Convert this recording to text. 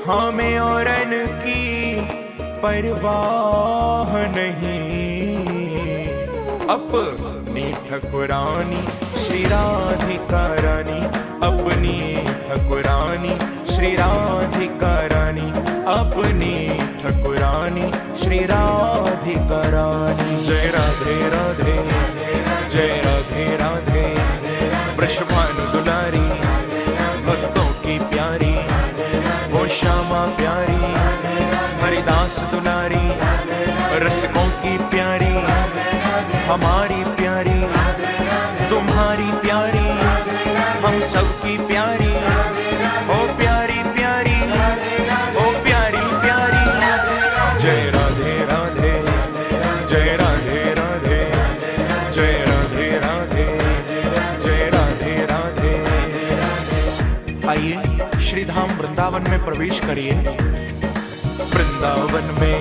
हमें औरन की परवाह नहीं, अपनी ठकुरानी श्री राधिका रानी, अपनी ठकुरानी श्री राधिका रानी, अपनी ठकुरानी श्री राधिका रानी। जय राधे राधे, जय राधे राधे, वृषभानु दुलारी, भक्तों की प्यारी, वो श्यामा प्यारी, हरिदास दुलारी, रसिकों की प्यारी, हमारी प्यारी, तुम्हारी प्यारी, हम सबकी प्यारी, ओ प्यारी प्यारी, ओ प्यारी प्यारी। जय राधे राधे, जय राधे राधे, जय राधे राधे, जय राधे राधे। आइए श्री धाम वृंदावन में प्रवेश करिए। वृंदावन में